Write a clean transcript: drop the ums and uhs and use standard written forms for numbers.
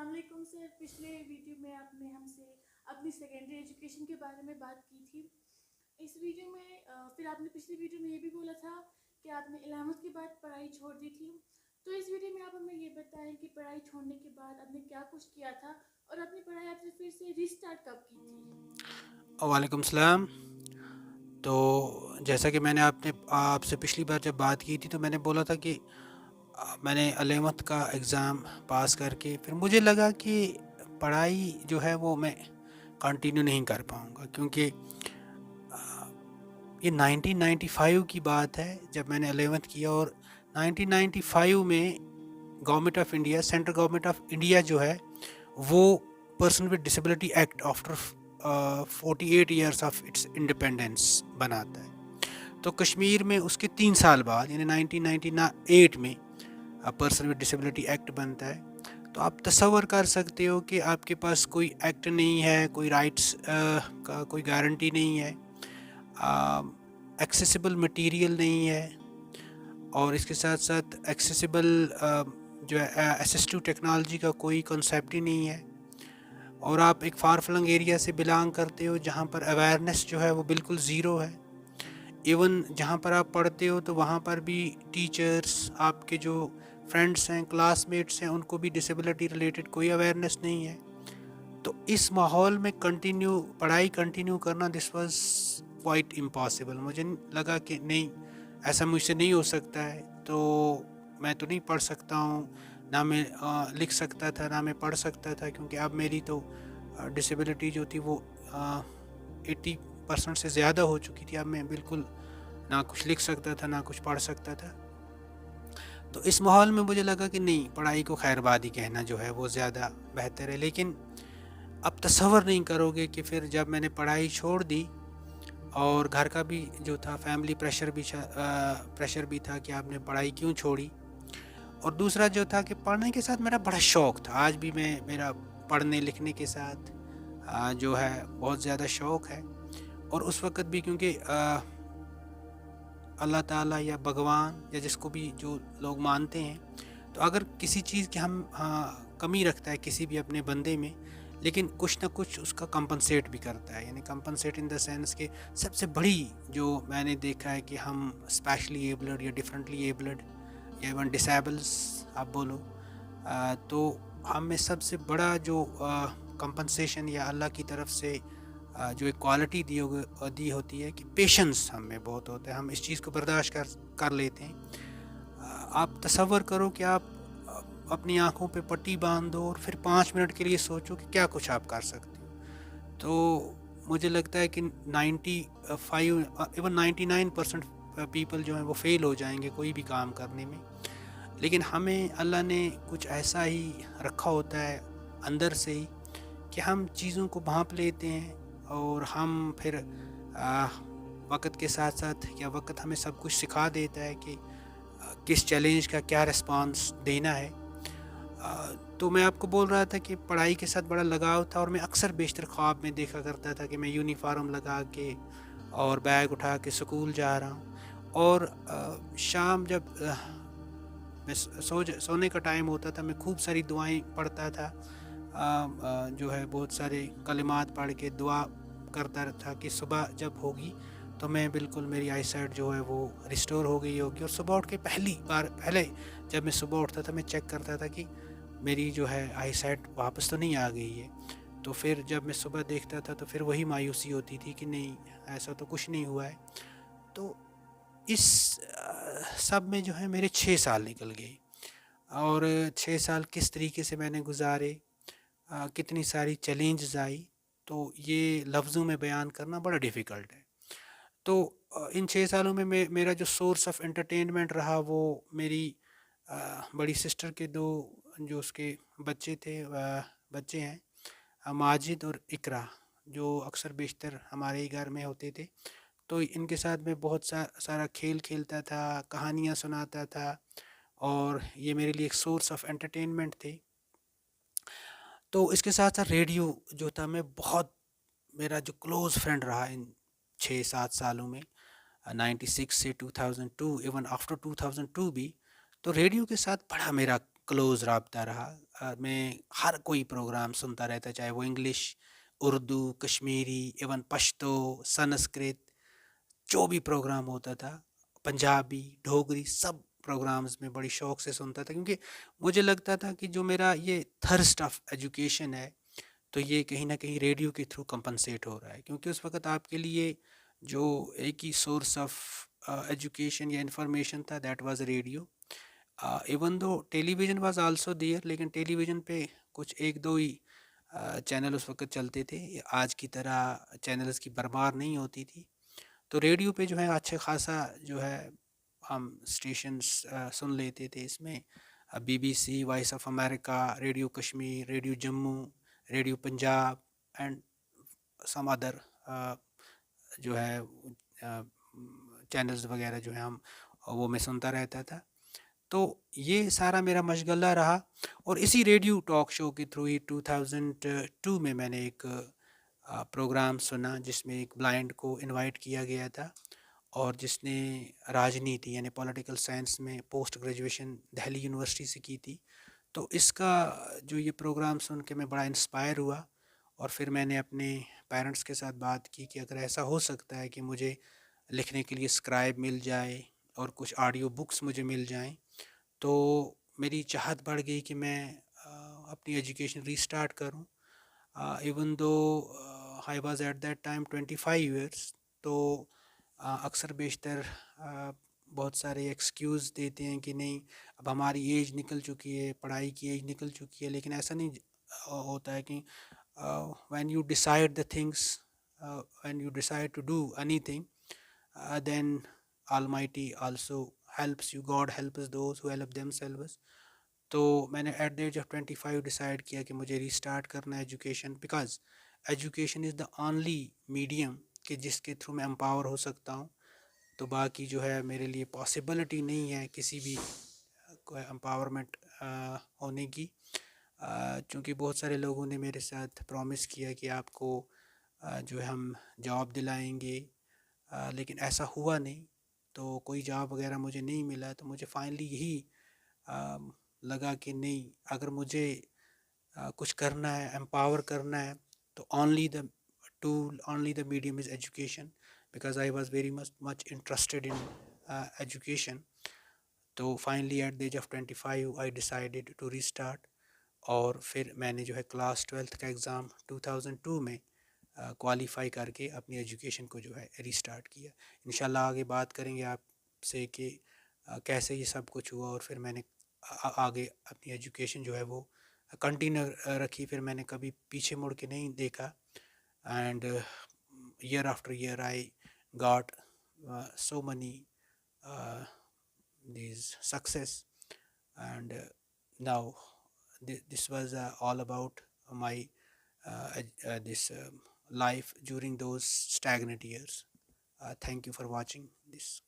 السلام علیکم سر، پچھلے ویڈیو میں آپ نے ہم سے اپنی سیکنڈری ایجوکیشن کے بارے میں بات کی تھی. اس ویڈیو میں پھر آپ نے پچھلی ویڈیو میں یہ بھی بولا تھا کہ آپ نے 11ویں کے بعد پڑھائی چھوڑ دی تھی. تو اس ویڈیو میں آپ ہمیں یہ بتائیں کہ پڑھائی چھوڑنے کے بعد آپ نے کیا کچھ کیا تھا اور اپنی پڑھائی آپ نے پھر سے ریسٹارٹ کب کی تھی. وعلیکم السلام. تو جیسا کہ میں نے آپ سے پچھلی بار جب بات کی تھی تو میں نے بولا تھا کہ میں نے 11ویں کا ایگزام پاس کر کے پھر مجھے لگا کہ پڑھائی جو ہے وہ میں کنٹینیو نہیں کر پاؤں گا، کیونکہ یہ 1995 کی بات ہے جب میں نے 11ویں کیا، اور 1995 میں government of India, central government of India جو ہے وہ person with disability act after 48 years of its independence بناتا ہے. تو کشمیر میں اس کے 3 سال بعد یعنی 1998 میں پرسن ود ڈسیبلٹی ایکٹ بنتا ہے. تو آپ تصور کر سکتے ہو کہ آپ کے پاس کوئی ایکٹ نہیں ہے، کوئی رائٹس کا کوئی گارنٹی نہیں ہے، ایکسیسیبل مٹیریل نہیں ہے، اور اس کے ساتھ ساتھ ایکسیسیبل جو ہے اسسٹو ٹیکنالوجی کا کوئی کنسیپٹ ہی نہیں ہے، اور آپ ایک فار فلنگ ایریا سے بلانگ کرتے ہو جہاں پر اویئرنیس جو ہے وہ بالکل زیرو ہے. ایون جہاں پر آپ پڑھتے ہو تو وہاں پر بھی ٹیچرس، آپ کے جو فرینڈس ہیں، کلاس میٹس ہیں، ان کو بھی ڈسیبلٹی ریلیٹڈ کوئی اویئرنیس نہیں ہے. تو اس ماحول میں پڑھائی کنٹینیو کرنا دس واز کوائٹ امپاسبل. مجھے لگا کہ نہیں، ایسا مجھ سے نہیں ہو سکتا ہے. تو میں تو نہیں پڑھ سکتا ہوں، نہ میں لکھ سکتا تھا، نہ میں پڑھ سکتا تھا، کیونکہ اب میری تو ڈسیبلٹی جو تھی وہ 80% سے زیادہ ہو چکی تھی. اب میں بالکل نہ کچھ لکھ سکتا تھا، نہ کچھ پڑھ سکتا تھا. تو اس ماحول میں مجھے لگا کہ نہیں، پڑھائی کو خیر بادی کہنا جو ہے وہ زیادہ بہتر ہے. لیکن اب تصور نہیں کرو گے کہ پھر جب میں نے پڑھائی چھوڑ دی، اور گھر کا بھی جو تھا فیملی پریشر بھی تھا کہ آپ نے پڑھائی کیوں چھوڑی، اور دوسرا جو تھا کہ پڑھنے کے ساتھ میرا بڑا شوق تھا. آج بھی میرا پڑھنے لکھنے کے ساتھ جو ہے بہت زیادہ شوق ہے. اور اس وقت بھی کیونکہ اللہ تعالیٰ یا بھگوان یا جس کو بھی جو لوگ مانتے ہیں، تو اگر کسی چیز کی ہم کمی رکھتا ہے کسی بھی اپنے بندے میں، لیکن کچھ نہ کچھ اس کا کمپنسیٹ بھی کرتا ہے. یعنی کمپنسیٹ ان دا سینس کہ سب سے بڑی جو میں نے دیکھا ہے کہ ہم اسپیشلی ایبلڈ یا ڈفرینٹلی ایبلڈ یا ایون ڈسیبلس آپ بولو، تو ہم میں سب سے بڑا جو کمپنسیشن یا اللہ کی طرف سے جو ایک کوالٹی دی ہوتی ہے کہ پیشنس ہم میں بہت ہوتا ہے. ہم اس چیز کو برداشت کر لیتے ہیں. آپ تصور کرو کہ آپ اپنی آنکھوں پہ پٹی باندھ دو اور پھر 5 منٹ کے لیے سوچو کہ کیا کچھ آپ کر سکتے ہو. تو مجھے لگتا ہے کہ 99% پیپل جو ہیں وہ فیل ہو جائیں گے کوئی بھی کام کرنے میں. لیکن ہمیں اللہ نے کچھ ایسا ہی رکھا ہوتا ہے اندر سے ہی کہ ہم چیزوں کو بھانپ لیتے ہیں، اور ہم پھر وقت کے ساتھ ساتھ یا وقت ہمیں سب کچھ سکھا دیتا ہے کہ کس چیلنج کا کیا رسپانس دینا ہے. تو میں آپ کو بول رہا تھا کہ پڑھائی کے ساتھ بڑا لگاؤ تھا، اور میں اکثر بیشتر خواب میں دیکھا کرتا تھا کہ میں یونیفارم لگا کے اور بیگ اٹھا کے اسکول جا رہا ہوں. اور شام جب میں سونے کا ٹائم ہوتا تھا، میں خوب ساری دعائیں پڑھتا تھا، جو ہے بہت سارے کلمات پڑھ کے دعا کرتا تھا کہ صبح جب ہوگی تو میں بالکل میری آئی سائٹ جو ہے وہ ریسٹور ہو گئی ہوگی. اور صبح اٹھ کے پہلے جب میں صبح اٹھتا تھا میں چیک کرتا تھا کہ میری جو ہے آئی سائٹ واپس تو نہیں آ گئی ہے. تو پھر جب میں صبح دیکھتا تھا تو پھر وہی مایوسی ہوتی تھی کہ نہیں، ایسا تو کچھ نہیں ہوا ہے. تو اس سب میں جو ہے میرے 6 سال نکل گئے، اور 6 سال کس طریقے سے میں نے گزارے، کتنی ساری چیلنجز آئی، تو یہ لفظوں میں بیان کرنا بڑا ڈیفیکلٹ ہے. تو ان 6 سالوں میں میرا جو سورس آف انٹرٹینمنٹ رہا وہ میری بڑی سسٹر کے 2 جو اس کے بچے ہیں، ماجد اور اقرا، جو اکثر بیشتر ہمارے ہی گھر میں ہوتے تھے. تو ان کے ساتھ میں بہت سارا کھیل کھیلتا تھا، کہانیاں سناتا تھا، اور یہ میرے لیے ایک سورس آف انٹرٹینمنٹ تھے. تو اس کے ساتھ ساتھ ریڈیو جو تھا، میں بہت میرا جو کلوز فرینڈ رہا ان 6-7 سالوں میں، 96 سے 2002، ایون آفٹر 2002 بھی. تو ریڈیو کے ساتھ بڑا میرا کلوز رابطہ رہا. میں ہر کوئی پروگرام سنتا رہتا، چاہے وہ انگلش، اردو، کشمیری، ایون پشتو، سنسکرت، جو بھی پروگرام ہوتا تھا، پنجابی، ڈوگری، سب پروگرامز میں بڑی شوق سے سنتا تھا، کیونکہ مجھے لگتا تھا کہ جو میرا یہ تھرسٹ آف ایجوکیشن ہے تو یہ کہیں نہ کہیں ریڈیو کے تھرو کمپنسیٹ ہو رہا ہے، کیونکہ اس وقت آپ کے لیے جو ایک ہی سورس آف ایجوکیشن یا انفارمیشن تھا، that was radio. Even though television was also there, لیکن ٹیلی ویژن پہ کچھ ایک دو ہی چینل اس وقت چلتے تھے، آج کی طرح چینلز کی بھرمار نہیں ہوتی تھی. تو ریڈیو پہ جو ہے اچھا خاصا جو ہے ہم اسٹیشنس سن لیتے تھے، اس میں B B C, voice of America, radio Kashmir, radio Jammu, radio Punjab and some other جو ہے چینلز وغیرہ جو ہے ہم وہ میں سنتا رہتا تھا. تو یہ سارا میرا مشغلہ رہا، اور اسی ریڈیو ٹاک شو کے تھرو ہی 2002 میں نے ایک پروگرام سنا جس میں ایک بلائنڈ کو انوائٹ کیا گیا تھا، اور جس نے راجنیتی یعنی پولیٹیکل سائنس میں پوسٹ گریجویشن دہلی یونیورسٹی سے کی تھی. تو اس کا جو یہ پروگرام سن کے میں بڑا انسپائر ہوا، اور پھر میں نے اپنے پیرنٹس کے ساتھ بات کی کہ اگر ایسا ہو سکتا ہے کہ مجھے لکھنے کے لیے اسکرائب مل جائے اور کچھ آڈیو بکس مجھے مل جائیں، تو میری چاہت بڑھ گئی کہ میں اپنی ایجوکیشن ریسٹارٹ کروں. Even though I was at that time 25 years. تو اکثر بیشتر بہت سارے ایکسکیوز دیتے ہیں کہ نہیں اب ہماری ایج نکل چکی ہے، پڑھائی کی ایج نکل چکی ہے، لیکن ایسا نہیں ہوتا ہے کہ when you decide the things, when you decide to do anything, then Almighty also helps you. God helps those who help themselves. تو میں نے at the age of 25 decide کیا کہ مجھے ریسٹارٹ کرنا ہے education, because education is the only medium کہ جس کے تھرو میں امپاور ہو سکتا ہوں. تو باقی جو ہے میرے لیے پاسبلٹی نہیں ہے کسی بھی امپاورمنٹ ہونے کی، چونکہ بہت سارے لوگوں نے میرے ساتھ پرومس کیا کہ آپ کو جو ہے ہم جاب دلائیں گے، لیکن ایسا ہوا نہیں. تو کوئی جاب وغیرہ مجھے نہیں ملا، تو مجھے فائنلی یہی لگا کہ نہیں، اگر مجھے کچھ کرنا ہے، امپاور کرنا ہے، تو only the tool, only the medium is education, because I was very much interested in education. تو finally at the age of 25 I decided to restart, اور پھر میں نے جو ہے کلاس 12 کا ایگزام 2002 میں کوالیفائی کر کے اپنی ایجوکیشن کو جو ہے ریسٹارٹ کیا. انشاءاللہ آگے بات کریں گے آپ سے کہ کیسے یہ سب کچھ ہوا، اور پھر میں نے آگے اپنی ایجوکیشن جو ہے وہ کنٹینیو رکھی. پھر میں نے کبھی پیچھے مڑ کے نہیں دیکھا، and year after year I got so many these success, and now this was all about my this life during those stagnant years. Thank you for watching this.